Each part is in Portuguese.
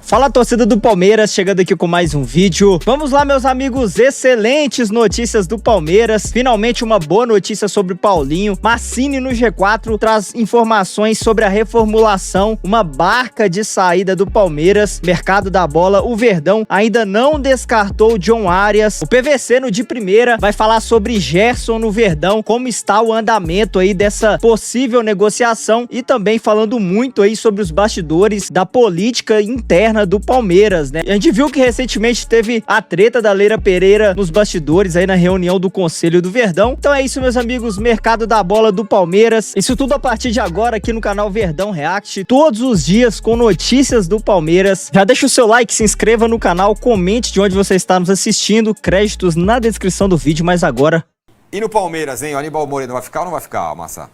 Fala, torcida do Palmeiras, chegando aqui com mais um vídeo. Vamos lá, meus amigos, excelentes notícias do Palmeiras. Finalmente uma boa notícia sobre o Paulinho. Massini no G4 traz informações sobre a reformulação, uma barca de saída do Palmeiras. Mercado da bola, o Verdão ainda não descartou o John Arias. O PVC no de primeira vai falar sobre Gerson no Verdão, como está o andamento aí dessa possível negociação e também falando muito aí sobre os bastidores da política interna do Palmeiras, né? A gente viu que recentemente teve a treta da Leila Pereira nos bastidores aí na reunião do Conselho do Verdão. Então é isso, meus amigos, mercado da bola do Palmeiras. Isso tudo a partir de agora aqui no canal Verdão React, todos os dias com notícias do Palmeiras. Já deixa o seu like, se inscreva no canal, comente de onde você está nos assistindo, créditos na descrição do vídeo, mas agora... E no Palmeiras, hein? O Aníbal Moreno vai ficar ou não vai ficar, Massa?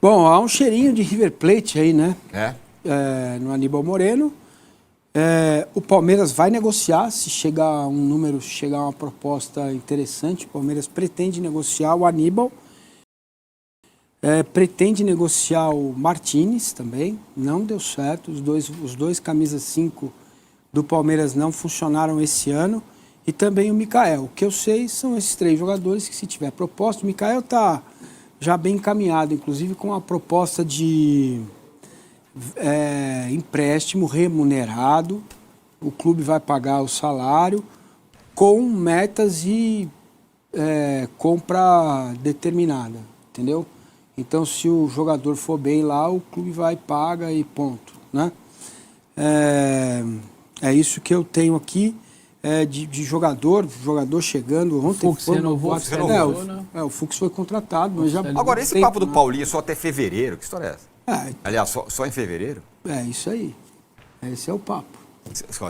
Bom, há um cheirinho de River Plate aí, né? No Aníbal Moreno. O Palmeiras vai negociar, se chegar um número, chegar uma proposta interessante. O Palmeiras pretende negociar o Aníbal. Pretende negociar o Martínez também. Não deu certo. Os dois camisas 5 do Palmeiras não funcionaram esse ano. E também o Mikael. O que eu sei são esses 3 jogadores que, se tiver proposta, o Mikael está já bem encaminhado, inclusive com a proposta de empréstimo remunerado. O clube vai pagar o salário com metas e compra determinada, entendeu? Então, se o jogador for bem lá, o clube vai, paga e ponto, né? É isso que eu tenho aqui. De jogador chegando ontem. O Fux renovou, o Fux foi contratado, mas já... Agora, esse papo do Paulinho só até fevereiro, que história é essa? Aliás, só em fevereiro? É isso aí. Esse é o papo.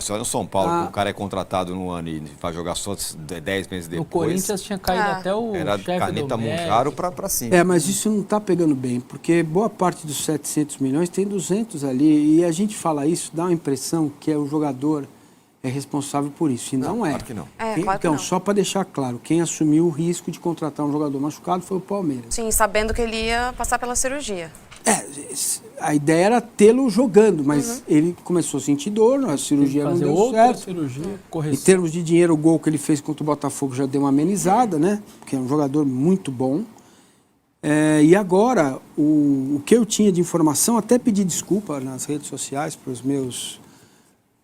Só no São Paulo, que o cara é contratado no ano e vai jogar só 10 meses depois. No Corinthians tinha caído até o era chefe caneta do Munjaro pra cima. Mas isso não está pegando bem, porque boa parte dos 700 milhões tem 200 ali, e a gente fala isso, dá uma impressão que o jogador é responsável por isso, e não é. Claro que não. Então, só para deixar claro, quem assumiu o risco de contratar um jogador machucado foi o Palmeiras. Sim, sabendo que ele ia passar pela cirurgia. A ideia era tê-lo jogando, mas ele começou a sentir dor, a cirurgia não deu certo. Em termos de dinheiro, o gol que ele fez contra o Botafogo já deu uma amenizada, né? Porque é um jogador muito bom. E agora, o que eu tinha de informação, até pedi desculpa nas redes sociais para os meus...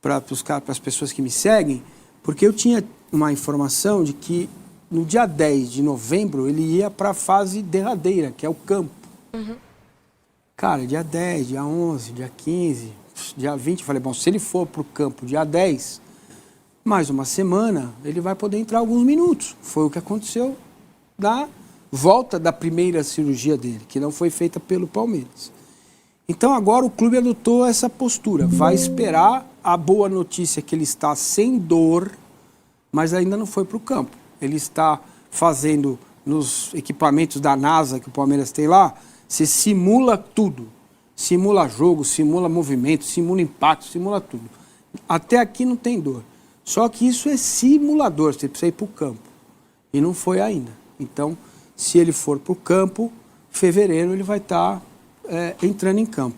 para as pessoas que me seguem, porque eu tinha uma informação de que no dia 10 de novembro ele ia para a fase derradeira, que é o campo. Cara, dia 10, dia 11, dia 15, dia 20, eu falei, bom, se ele for para o campo dia 10, mais uma semana, ele vai poder entrar alguns minutos. Foi o que aconteceu na volta da primeira cirurgia dele, que não foi feita pelo Palmeiras. Então agora o clube adotou essa postura, vai esperar a boa notícia que ele está sem dor, mas ainda não foi para o campo. Ele está fazendo nos equipamentos da NASA que o Palmeiras tem lá, você simula tudo. Simula jogo, simula movimento, simula impacto, simula tudo. Até aqui não tem dor. Só que isso é simulador, você precisa ir para o campo. E não foi ainda. Então, se ele for para o campo, em fevereiro ele vai estar entrando em campo.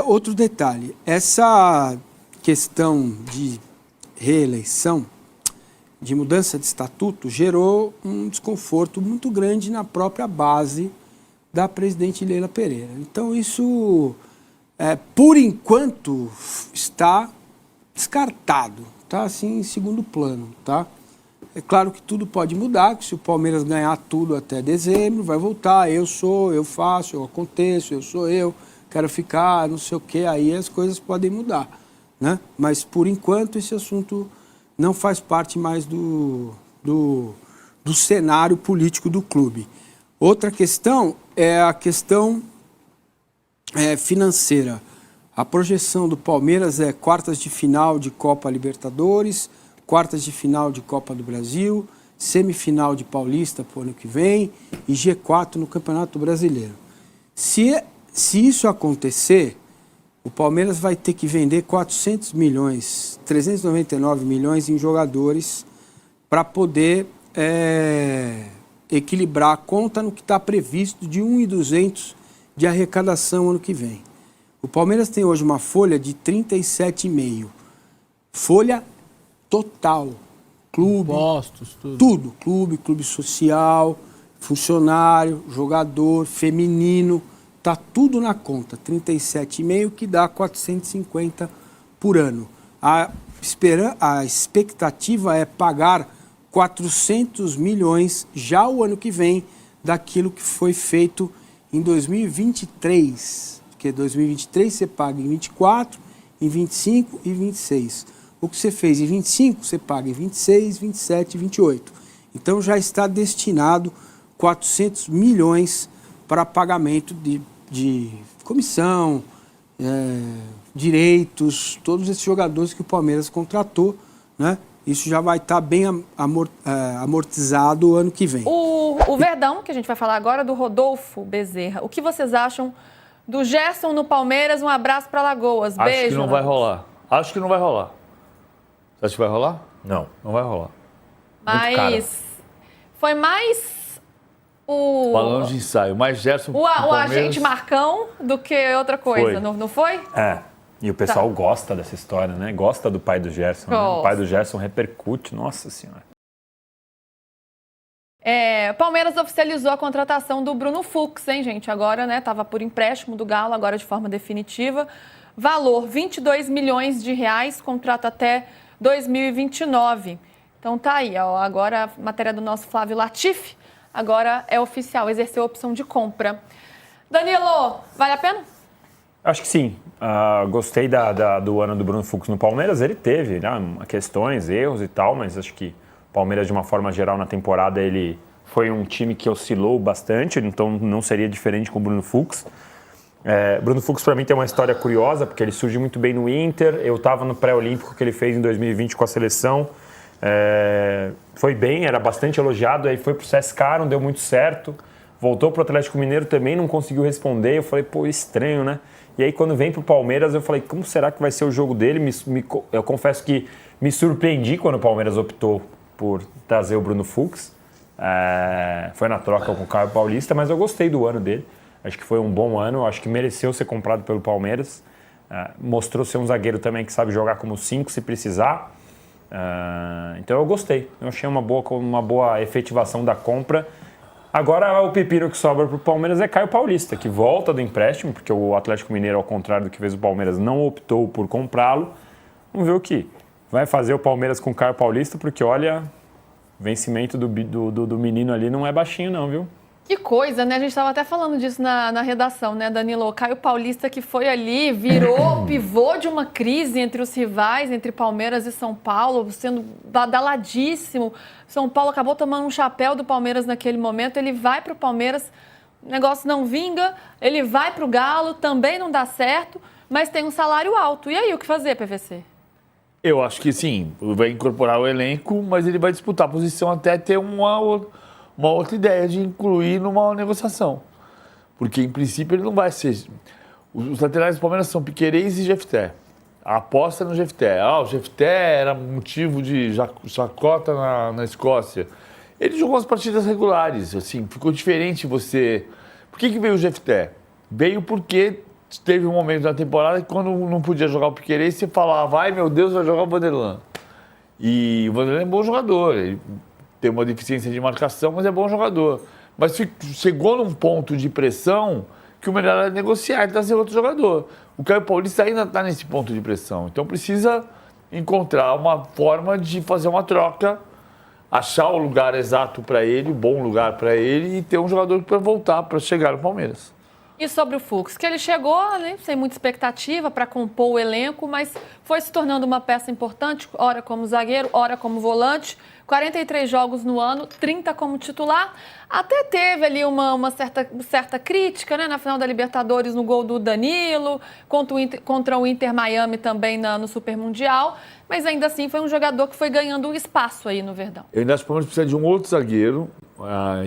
Outro detalhe, essa questão de reeleição, de mudança de estatuto, gerou um desconforto muito grande na própria base da presidente Leila Pereira. Então isso, por enquanto, está descartado, está assim em segundo plano, tá? É claro que tudo pode mudar, que se o Palmeiras ganhar tudo até dezembro, vai voltar, eu faço, eu aconteço, eu sou eu, quero ficar, não sei o quê, aí as coisas podem mudar, né? Mas, por enquanto, esse assunto não faz parte mais do cenário político do clube. Outra questão é a questão financeira. A projeção do Palmeiras é quartas de final de Copa Libertadores, quartas de final de Copa do Brasil, semifinal de Paulista para o ano que vem e G4 no Campeonato Brasileiro. Se isso acontecer, o Palmeiras vai ter que vender 400 milhões, 399 milhões em jogadores para poder equilibrar a conta no que está previsto de 1.200 de arrecadação ano que vem. O Palmeiras tem hoje uma folha de 37,5. folha total. Clube, Impostos, tudo. Clube social, funcionário, jogador, feminino, tá tudo na conta. 37,5 que dá 450 por ano. A expectativa é pagar 400 milhões já o ano que vem daquilo que foi feito em 2023. Porque 2023 você paga em 24, em 25 e 26. O que você fez em 25, você paga em 26, 27 e 28. Então já está destinado 400 milhões para pagamento de comissão, direitos, todos esses jogadores que o Palmeiras contratou, né? Isso já vai estar bem amortizado ano que vem. O Verdão, que a gente vai falar agora, do Rodolfo Bezerra. O que vocês acham do Gerson no Palmeiras? Um abraço para Lagoas. Beijo. Acho que não vai rolar. Acho que não vai rolar. Você acha que vai rolar? Não, não vai rolar. Mas foi mais o... Balão de ensaio, mais Gerson... O agente Marcão do que outra coisa, não foi? É, e o pessoal gosta dessa história, né? Gosta do pai do Gerson. Né? O pai do Gerson repercute, nossa senhora. Palmeiras oficializou a contratação do Bruno Fux, hein, gente? Agora, né, estava por empréstimo do Galo, agora de forma definitiva. Valor, 22 milhões de reais, contrato até 2029. Então tá aí, ó, agora a matéria do nosso Flávio Latifi, agora é oficial, exerceu a opção de compra. Danilo, vale a pena? Acho que sim. Gostei do ano do Bruno Fux no Palmeiras. Ele teve, né, questões, erros e tal, mas acho que o Palmeiras, de uma forma geral, na temporada, ele foi um time que oscilou bastante, então não seria diferente com o Bruno Fux. Bruno Fux, para mim, tem uma história curiosa, porque ele surgiu muito bem no Inter. Eu estava no pré-olímpico que ele fez em 2020 com a seleção. Foi bem, era bastante elogiado. Aí foi pro CSKA, não deu muito certo. Voltou pro Atlético Mineiro, também não conseguiu responder. Eu falei, pô, estranho, né? E aí, quando vem pro Palmeiras, eu falei, como será que vai ser o jogo dele? Eu confesso que me surpreendi quando o Palmeiras optou por trazer o Bruno Fux. Foi na troca com o Caio Paulista, mas eu gostei do ano dele. Acho que foi um bom ano, acho que mereceu ser comprado pelo Palmeiras. Mostrou ser um zagueiro também que sabe jogar como 5 se precisar. Então eu gostei. Eu achei uma boa efetivação da compra. Agora o pepino que sobra para o Palmeiras é Caio Paulista, que volta do empréstimo, porque o Atlético Mineiro, ao contrário do que fez o Palmeiras, não optou por comprá-lo. Vamos ver o que vai fazer o Palmeiras com o Caio Paulista, porque olha, o vencimento do menino ali não é baixinho não, viu? Que coisa, né? A gente estava até falando disso na redação, né, Danilo? O Caio Paulista que foi ali, virou pivô de uma crise entre os rivais, entre Palmeiras e São Paulo, sendo badaladíssimo. São Paulo acabou tomando um chapéu do Palmeiras naquele momento. Ele vai para o Palmeiras, o negócio não vinga. Ele vai para o Galo, também não dá certo, mas tem um salário alto. E aí, o que fazer, PVC? Eu acho que sim, vai incorporar o elenco, mas ele vai disputar a posição até ter uma outra ideia de incluir numa negociação. Porque, em princípio, ele não vai ser... Os laterais do Palmeiras são Piquerez e Jefté. A aposta no Jefté. O Jefté era motivo de chacota na Escócia. Ele jogou as partidas regulares, assim, ficou diferente você... Por que veio o Jefté? Veio porque teve um momento na temporada que quando não podia jogar o Piquerez, você falava, ai meu Deus, vai jogar o Vanderlan. E o Vanderlan é um bom jogador, ele tem uma deficiência de marcação, mas é bom jogador. Mas chegou num ponto de pressão que o melhor era negociar e trazer outro jogador. O Caio Paulista ainda está nesse ponto de pressão. Então precisa encontrar uma forma de fazer uma troca, achar o lugar exato para ele, o bom lugar para ele e ter um jogador para voltar, para chegar no Palmeiras. E sobre o Fux, que ele chegou, né, sem muita expectativa para compor o elenco, mas foi se tornando uma peça importante, ora como zagueiro, ora como volante. 43 jogos no ano, 30 como titular. Até teve ali uma certa crítica, né, na final da Libertadores, no gol do Danilo, contra o Inter Miami também no Super Mundial. Mas ainda assim foi um jogador que foi ganhando espaço aí no Verdão. Eu ainda acho que o Palmeiras precisa de um outro zagueiro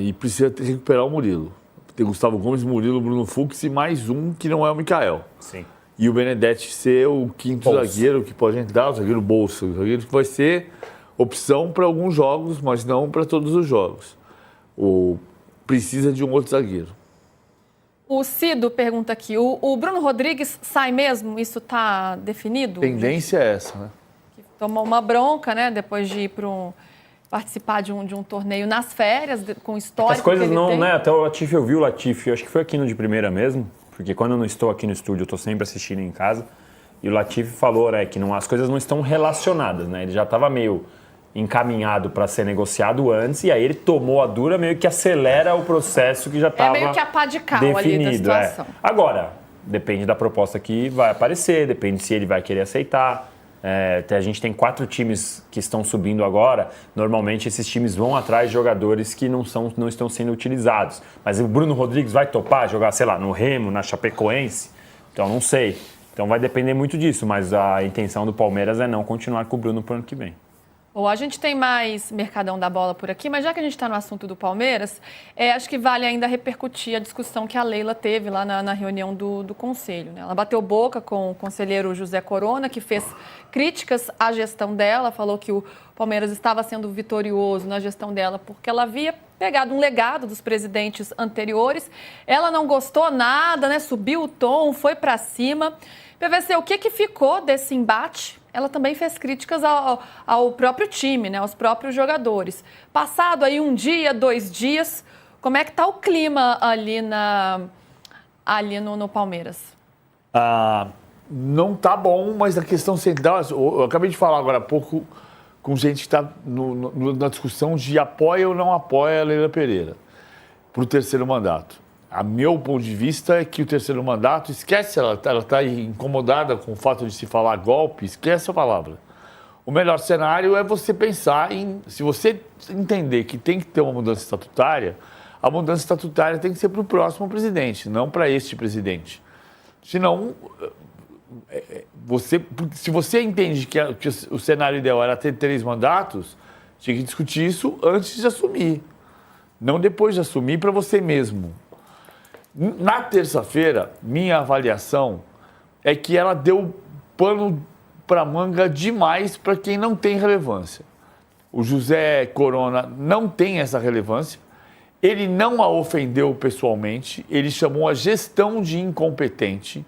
e precisa recuperar o Murilo. Tem Gustavo Gomes, Murilo, Bruno Fux e mais um que não é o Mikael. Sim. E o Benedetti ser o quinto zagueiro que pode entrar, o zagueiro bolso. O zagueiro que vai ser opção para alguns jogos, mas não para todos os jogos. Precisa de um outro zagueiro. O Cido pergunta aqui, o Bruno Rodrigues sai mesmo? Isso está definido? Tendência é essa, né? tomou uma bronca, né? Depois de ir para participar de um torneio nas férias, com histórico. As coisas que ele não, tem. né? Até o Latifi, eu vi o Latifi, eu acho que foi aqui no De Primeira mesmo, porque quando eu não estou aqui no estúdio, eu estou sempre assistindo em casa. E o Latifi falou, né, que as coisas não estão relacionadas, né? Ele já estava meio encaminhado para ser negociado antes, e aí ele tomou a dura, meio que acelera o processo que já estava meio que a pá de cal definido, ali da situação. Agora, depende da proposta que vai aparecer, depende se ele vai querer aceitar. A gente tem 4 times que estão subindo agora. Normalmente esses times vão atrás de jogadores que não estão sendo utilizados. Mas o Bruno Rodrigues vai topar jogar, sei lá, no Remo, na Chapecoense? Então não sei. Então vai depender muito disso, mas a intenção do Palmeiras é não continuar com o Bruno para o ano que vem. Bom, a gente tem mais Mercadão da Bola por aqui, mas já que a gente está no assunto do Palmeiras, acho que vale ainda repercutir a discussão que a Leila teve lá na reunião do Conselho, né? Ela bateu boca com o conselheiro José Corona, que fez críticas à gestão dela, falou que o Palmeiras estava sendo vitorioso na gestão dela porque ela havia pegado um legado dos presidentes anteriores. Ela não gostou nada, né? Subiu o tom, foi para cima. PVC, o que ficou desse embate? Ela também fez críticas ao próprio time, né, aos próprios jogadores. Passado aí 1 dia, 2 dias, como é que está o clima ali no Palmeiras? Não tá bom, mas a questão central... Eu acabei de falar agora há pouco com gente que está na discussão de apoia ou não apoia a Leila Pereira para o 3º mandato. A meu ponto de vista é que o 3º mandato, esquece, ela está incomodada com o fato de se falar golpe, esquece a palavra. O melhor cenário é você pensar se você entender que tem que ter uma mudança estatutária, a mudança estatutária tem que ser para o próximo presidente, não para este presidente. Senão, se você entende que o cenário ideal era ter 3 mandatos, tinha que discutir isso antes de assumir, não depois de assumir para você mesmo. Na terça-feira, minha avaliação é que ela deu pano para manga demais para quem não tem relevância. O José Corona não tem essa relevância, ele não a ofendeu pessoalmente, ele chamou a gestão de incompetente.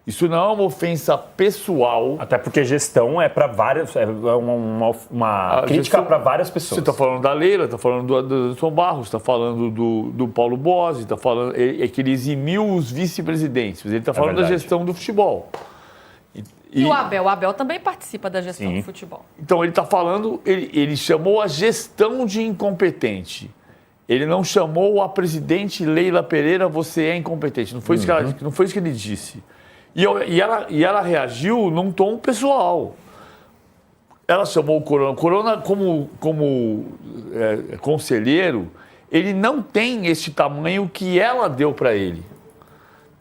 Isso não é uma ofensa pessoal. Até porque gestão é para várias, uma crítica para várias pessoas. Você está falando da Leila, está falando do Anderson Barros, está falando do Paulo Bozzi, está falando que ele eximiu os vice-presidentes, mas ele está falando da gestão do futebol. E o Abel também participa da gestão do futebol. Então ele está falando, ele chamou a gestão de incompetente. Ele não chamou a presidente Leila Pereira, você é incompetente. Não foi isso que ele disse. E ela reagiu num tom pessoal. Ela chamou o Corona. O Corona, como conselheiro, ele não tem esse tamanho que ela deu para ele.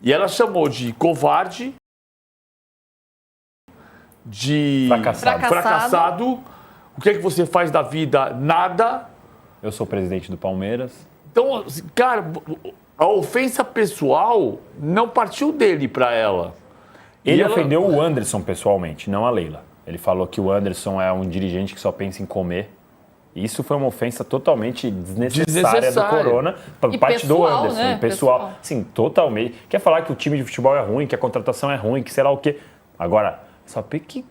E ela chamou de covarde, de fracassado. O que é que você faz da vida? Nada. Eu sou presidente do Palmeiras. Então, cara, a ofensa pessoal não partiu dele para ela. Ele ofendeu o Anderson pessoalmente, não a Leila. Ele falou que o Anderson é um dirigente que só pensa em comer. Isso foi uma ofensa totalmente desnecessária do Corona, por parte do Anderson. Né? Pessoal, sim, totalmente. Quer falar que o time de futebol é ruim, que a contratação é ruim, que sei lá o quê. Agora, só que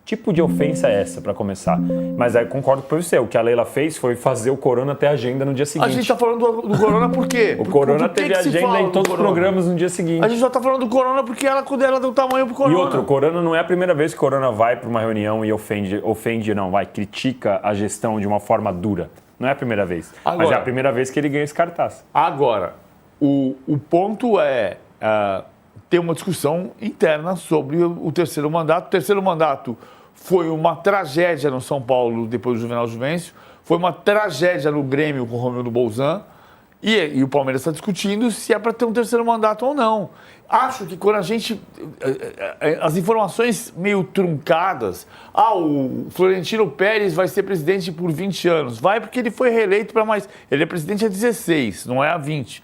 tipo de ofensa é essa, para começar? Mas aí concordo com você, o que a Leila fez foi fazer o Corona ter agenda no dia seguinte. A gente está falando do Corona por quê? O Corona teve agenda em todos os programas no dia seguinte. A gente só está falando do Corona porque ela deu tamanho pro Corona. E outro, o Corona não é a primeira vez que o Corona vai para uma reunião e critica a gestão de uma forma dura. Não é a primeira vez. Agora, mas é a primeira vez que ele ganha esse cartaz. Agora, o ponto é ter uma discussão interna sobre o 3º mandato. O 3º mandato foi uma tragédia no São Paulo depois do Juvenal Juvencio, foi uma tragédia no Grêmio com o Romildo Bolzan, e o Palmeiras está discutindo se é para ter um 3º mandato ou não. Acho que quando as informações meio truncadas, o Florentino Pérez vai ser presidente por 20 anos, vai porque ele foi reeleito para mais, ele é presidente há 16, não é há 20,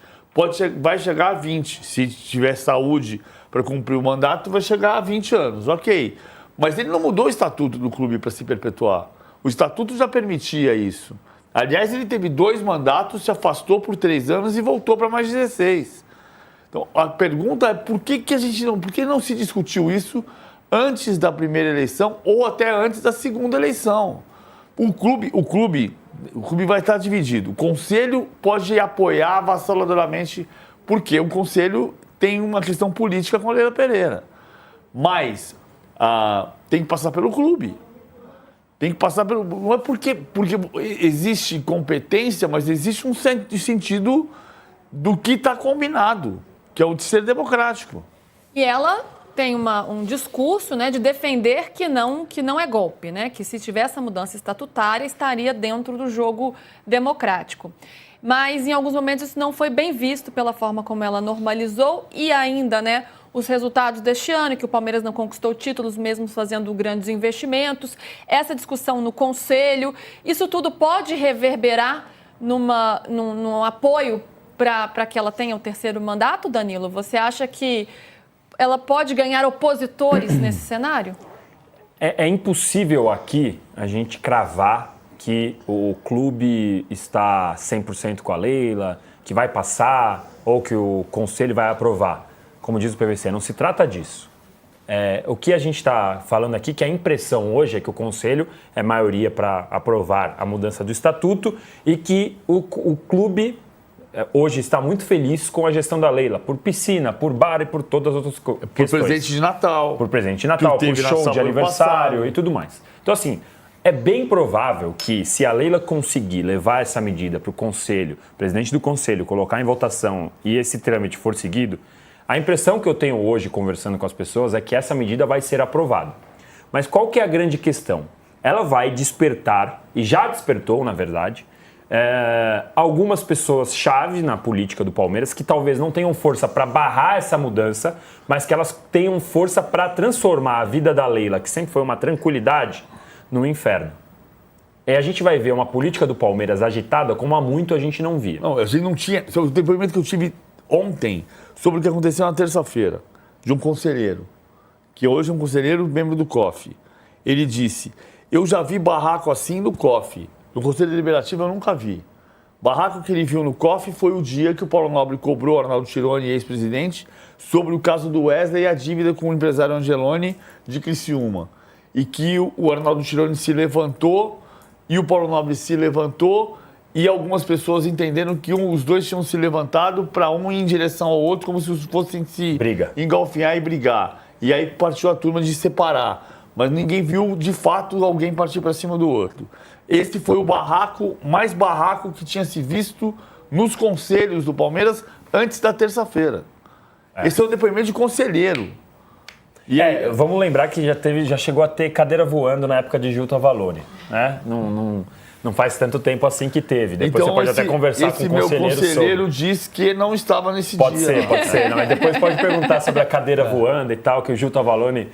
vai chegar a 20, se tiver saúde para cumprir o mandato, vai chegar a 20 anos, ok. Mas ele não mudou o estatuto do clube para se perpetuar. O estatuto já permitia isso. Aliás, ele teve 2 mandatos, se afastou por 3 anos e voltou para mais 16. Então, a pergunta é por que não se discutiu isso antes da primeira eleição ou até antes da segunda eleição. O clube vai estar dividido. O conselho pode apoiar avassaladoramente, porque o conselho tem uma questão política com a Leila Pereira. Mas tem que passar pelo clube. Tem que passar pelo... Não é porque existe competência, mas existe um sentido do que está combinado, que é o de ser democrático. E ela tem um discurso, né, de defender que não é golpe, né? Que se tivesse essa mudança estatutária, estaria dentro do jogo democrático. Mas, em alguns momentos, isso não foi bem visto pela forma como ela normalizou e ainda, né, os resultados deste ano, que o Palmeiras não conquistou títulos, mesmo fazendo grandes investimentos, essa discussão no Conselho, isso tudo pode reverberar num apoio para que ela tenha o terceiro mandato, Danilo? Você acha que ela pode ganhar opositores nesse cenário? É impossível aqui a gente cravar que o clube está 100% com a Leila, que vai passar ou que o conselho vai aprovar. Como diz o PVC, não se trata disso. O que a gente está falando aqui, que a impressão hoje é que o conselho é maioria para aprovar a mudança do estatuto e que o clube hoje está muito feliz com a gestão da Leila, por piscina, por bar e por todas as outras questões. Por presente de Natal. Por presente de Natal, por show de aniversário e tudo mais. Então, assim, é bem provável que se a Leila conseguir levar essa medida para o conselho, o presidente do conselho colocar em votação e esse trâmite for seguido, a impressão que eu tenho hoje, conversando com as pessoas, é que essa medida vai ser aprovada. Mas qual que é a grande questão? Ela vai despertar, e já despertou, na verdade, algumas pessoas-chave na política do Palmeiras que talvez não tenham força para barrar essa mudança, mas que elas tenham força para transformar a vida da Leila, que sempre foi uma tranquilidade, no inferno. A gente vai ver uma política do Palmeiras agitada como há muito a gente não via. Não, a gente não tinha... O depoimento que eu tive ontem sobre o que aconteceu na terça-feira, de um conselheiro, que hoje é um conselheiro membro do COF. Ele disse, eu já vi barraco assim no COF. No Conselho Deliberativo eu nunca vi. Barraco que ele viu no COF foi o dia que o Paulo Nobre cobrou o Arnaldo Tironi, ex-presidente, sobre o caso do Wesley e a dívida com o empresário Angeloni de Criciúma. E que o Arnaldo Tironi se levantou e o Paulo Nobre se levantou e algumas pessoas entenderam que os dois tinham se levantado para um ir em direção ao outro como se fossem se engalfinhar e brigar. E aí partiu a turma de separar. Mas ninguém viu, de fato, alguém partir para cima do outro. Esse foi o mais barraco que tinha se visto nos conselhos do Palmeiras antes da terça-feira. Esse é o depoimento de conselheiro. E vamos lembrar que já chegou a ter cadeira voando na época de Gil Tavalone, né? Não faz tanto tempo assim que teve. Depois então, você pode até conversar com o conselheiro sobre. Esse meu conselheiro disse que não estava nesse dia. Pode ser. Não, mas depois pode perguntar sobre a cadeira voando e tal, que o Gil Tavalone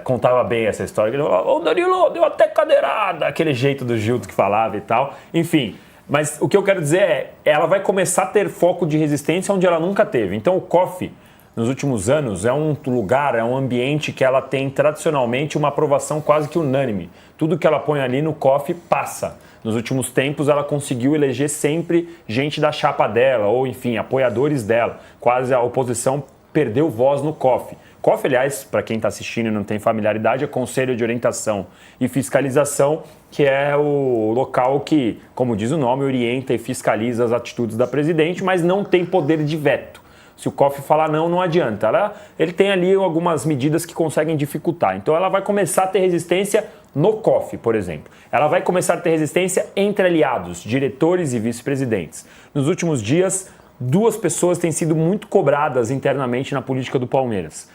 contava bem essa história. Ele falou, ô Danilo, deu até cadeirada, aquele jeito do Gil que falava e tal. Enfim, mas o que eu quero dizer ela vai começar a ter foco de resistência onde ela nunca teve. Então o COF, nos últimos anos, é um lugar, é um ambiente que ela tem tradicionalmente uma aprovação quase que unânime. Tudo que ela põe ali no COF passa. Nos últimos tempos, ela conseguiu eleger sempre gente da chapa dela, ou enfim, apoiadores dela. Quase a oposição perdeu voz no COF. COF, aliás, para quem está assistindo e não tem familiaridade, é Conselho de Orientação e Fiscalização, que é o local que, como diz o nome, orienta e fiscaliza as atitudes da presidente, mas não tem poder de veto. Se o COF falar não adianta. Ele tem ali algumas medidas que conseguem dificultar. Então ela vai começar a ter resistência no COF, por exemplo. Ela vai começar a ter resistência entre aliados, diretores e vice-presidentes. Nos últimos dias, 2 pessoas têm sido muito cobradas internamente na política do Palmeiras.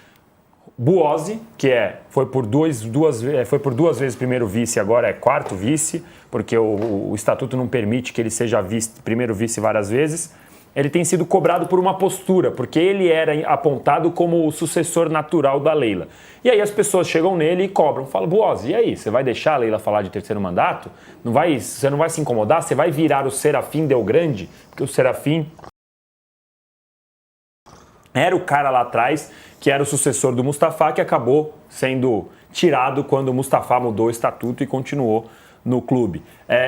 Buozzi, que foi por duas vezes primeiro vice, agora é 4º vice, porque o estatuto não permite que ele seja primeiro vice várias vezes. Ele tem sido cobrado por uma postura, porque ele era apontado como o sucessor natural da Leila. E aí as pessoas chegam nele e cobram, falam, Buozzi, e aí, você vai deixar a Leila falar de terceiro mandato? Você não vai se incomodar? Você vai virar o Serafim Del Grande? Porque o Serafim era o cara lá atrás, que era o sucessor do Mustafa, que acabou sendo tirado quando o Mustafa mudou o estatuto e continuou no clube.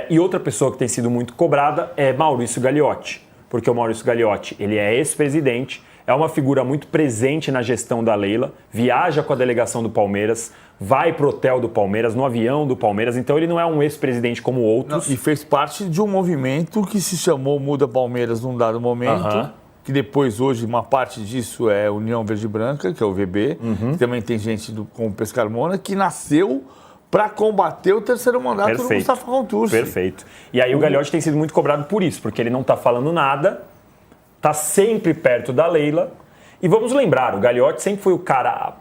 E outra pessoa que tem sido muito cobrada é Maurício Gagliotti. Porque o Maurício Gagliotti, ele é ex-presidente, é uma figura muito presente na gestão da Leila, viaja com a delegação do Palmeiras, vai pro hotel do Palmeiras, no avião do Palmeiras, então ele não é um ex-presidente como outros. Não, e fez parte de um movimento que se chamou Muda Palmeiras num dado momento, que depois hoje uma parte disso é União Verde e Branca, que é o VB, que também tem gente como Pescarmona, que nasceu para combater o terceiro mandato do Mustafa Contursi. Perfeito. E aí o Gagliotti tem sido muito cobrado por isso, porque ele não está falando nada, está sempre perto da Leila. E vamos lembrar, o Gagliotti sempre foi o cara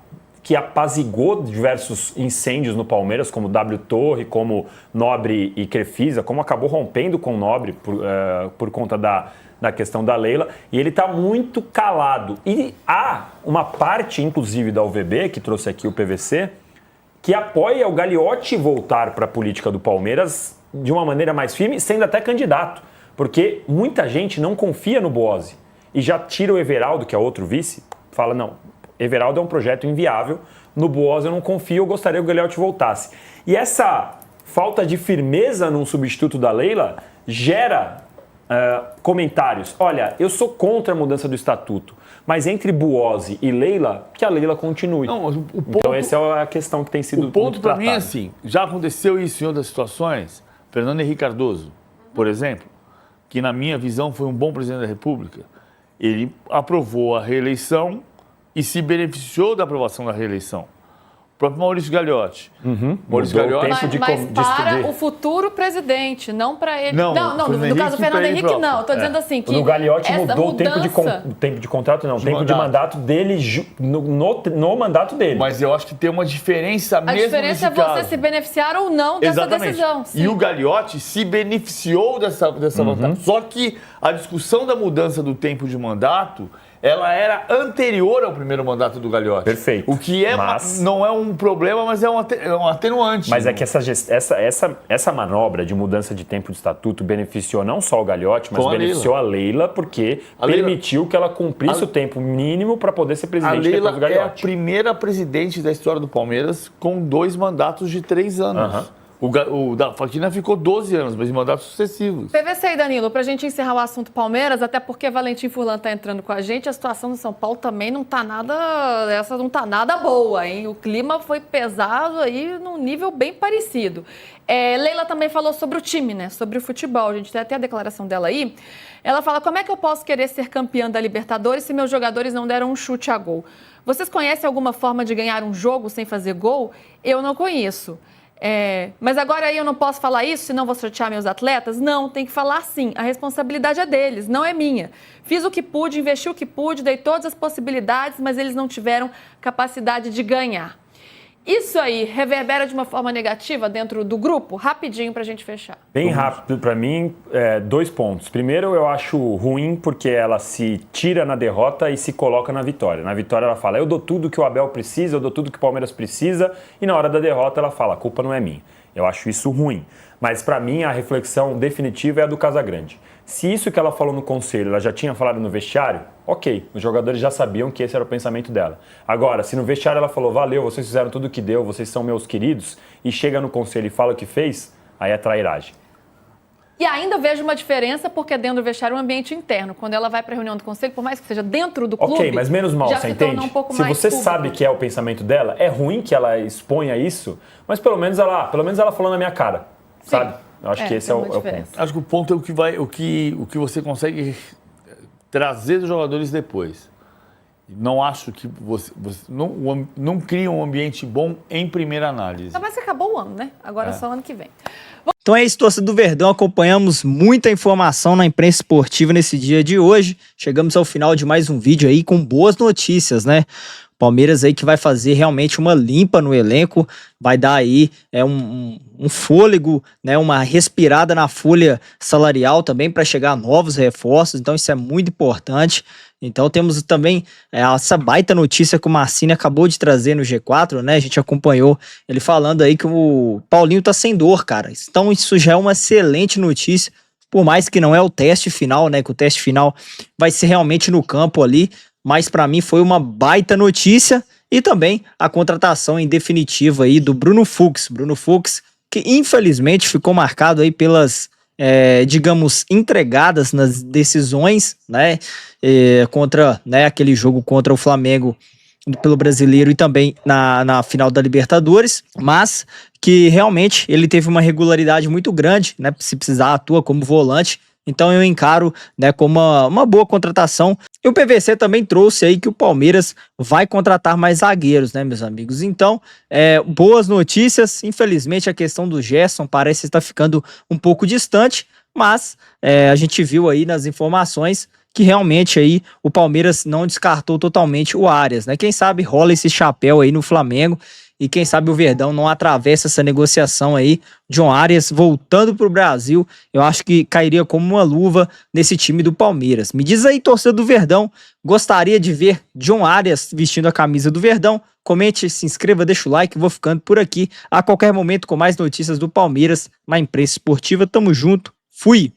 que apazigou diversos incêndios no Palmeiras, como W Torre, como Nobre e Crefisa, como acabou rompendo com Nobre por conta da questão da Leila, e ele está muito calado. E há uma parte, inclusive, da UVB, que trouxe aqui o PVC, que apoia o Gagliotti voltar para a política do Palmeiras de uma maneira mais firme, sendo até candidato, porque muita gente não confia no Boazzi e já tira o Everaldo, que é outro vice, fala, não, Everaldo é um projeto inviável, no Boazzi eu não confio, eu gostaria que o Gagliotti voltasse. E essa falta de firmeza num substituto da Leila gera comentários. Olha, eu sou contra a mudança do estatuto, mas entre Boazzi e Leila, que a Leila continue. Não, então essa é a questão que tem sido o ponto para mim é tratada. assim, já aconteceu isso em outras situações. Fernando Henrique Cardoso, por exemplo, que na minha visão foi um bom presidente da República, ele aprovou a reeleição e se beneficiou da aprovação da reeleição. O próprio Maurício Gagliotti. Maurício Gagliotti. Mas para o futuro presidente, não para ele. Não, no caso do Fernando Henrique, não. Estou dizendo assim que. O Gagliotti mudou o tempo de contrato, não. O tempo de mandato dele no mandato dele. Mas eu acho que tem uma diferença mesmo. A diferença é você se beneficiar ou não dessa decisão. Sim. E o Gagliotti se beneficiou dessa vantagem. Só que a discussão da mudança do tempo de mandato, ela era anterior ao primeiro mandato do Gagliotti. Perfeito. O que não é um problema, mas é um atenuante. Mas é que essa manobra de mudança de tempo de estatuto beneficiou não só o Gagliotti, mas beneficiou a Leila, porque permitiu que ela cumprisse o tempo mínimo para poder ser presidente depois do Gagliotti. A Leila é a primeira presidente da história do Palmeiras com 2 mandatos de 3 anos. O da Faquina ficou 12 anos, mas em mandatos sucessivos. PVC e Danilo, para a gente encerrar o assunto Palmeiras, até porque Valentim Furlan está entrando com a gente, a situação do São Paulo também não está nada boa, hein? O clima foi pesado aí num nível bem parecido. Leila também falou sobre o time, né? Sobre o futebol. A gente tem até a declaração dela aí. Ela fala, como é que eu posso querer ser campeã da Libertadores se meus jogadores não deram um chute a gol? Vocês conhecem alguma forma de ganhar um jogo sem fazer gol? Eu não conheço. Mas agora aí eu não posso falar isso, senão vou sortear meus atletas? Não, tem que falar sim. A responsabilidade é deles, não é minha. Fiz o que pude, investi o que pude, dei todas as possibilidades, mas eles não tiveram capacidade de ganhar. Isso aí reverbera de uma forma negativa dentro do grupo? Rapidinho pra gente fechar. Bem rápido, pra mim, 2 pontos. Primeiro, eu acho ruim porque ela se tira na derrota e se coloca na vitória. Na vitória ela fala, eu dou tudo que o Abel precisa, eu dou tudo que o Palmeiras precisa, e na hora da derrota ela fala, a culpa não é minha. Eu acho isso ruim. Mas pra mim, a reflexão definitiva é a do Casagrande. Se isso que ela falou no conselho, ela já tinha falado no vestiário, ok, os jogadores já sabiam que esse era o pensamento dela. Agora, se no vestiário ela falou, valeu, vocês fizeram tudo o que deu, vocês são meus queridos, e chega no conselho e fala o que fez, aí é trairagem. E ainda vejo uma diferença porque dentro do vestiário é um ambiente interno. Quando ela vai para a reunião do conselho, por mais que seja dentro do clube... Ok, mas menos mal, já você se entende? torna um pouco se mais você público. sabe que é o pensamento dela, é ruim que ela exponha isso, mas pelo menos ela falou na minha cara, sabe? Eu acho que esse é o ponto. Acho que o ponto é o que você consegue trazer dos jogadores depois. Não acho que você não cria um ambiente bom em primeira análise. Mas acabou o ano, né? Agora é só o ano que vem. Então é isso, torcida do Verdão. Acompanhamos muita informação na imprensa esportiva nesse dia de hoje. Chegamos ao final de mais um vídeo aí com boas notícias, né? Palmeiras aí que vai fazer realmente uma limpa no elenco, vai dar aí um fôlego, né, uma respirada na folha salarial também para chegar a novos reforços, então isso é muito importante. Então temos também essa baita notícia que o Marcini acabou de trazer no G4, né, a gente acompanhou ele falando aí que o Paulinho tá sem dor, cara, então isso já é uma excelente notícia, por mais que não é o teste final, né, que o teste final vai ser realmente no campo ali, mas para mim foi uma baita notícia e também a contratação em definitiva aí do Bruno Fux. Bruno Fux, que infelizmente ficou marcado aí pelas digamos, entregadas nas decisões, né, contra, né, aquele jogo contra o Flamengo pelo Brasileiro e também na final da Libertadores, mas que realmente ele teve uma regularidade muito grande, né, se precisar atua como volante. Então eu encaro, né, como uma boa contratação. E o PVC também trouxe aí que o Palmeiras vai contratar mais zagueiros, né, meus amigos? Então, boas notícias. Infelizmente a questão do Gerson parece estar ficando um pouco distante, mas a gente viu aí nas informações que realmente aí o Palmeiras não descartou totalmente o Arias, né? Quem sabe rola esse chapéu aí no Flamengo e quem sabe o Verdão não atravessa essa negociação aí. John Arias voltando para o Brasil, eu acho que cairia como uma luva nesse time do Palmeiras. Me diz aí, torcedor do Verdão, gostaria de ver John Arias vestindo a camisa do Verdão? Comente, se inscreva, deixa o like, vou ficando por aqui. A qualquer momento com mais notícias do Palmeiras na imprensa esportiva. Tamo junto, fui!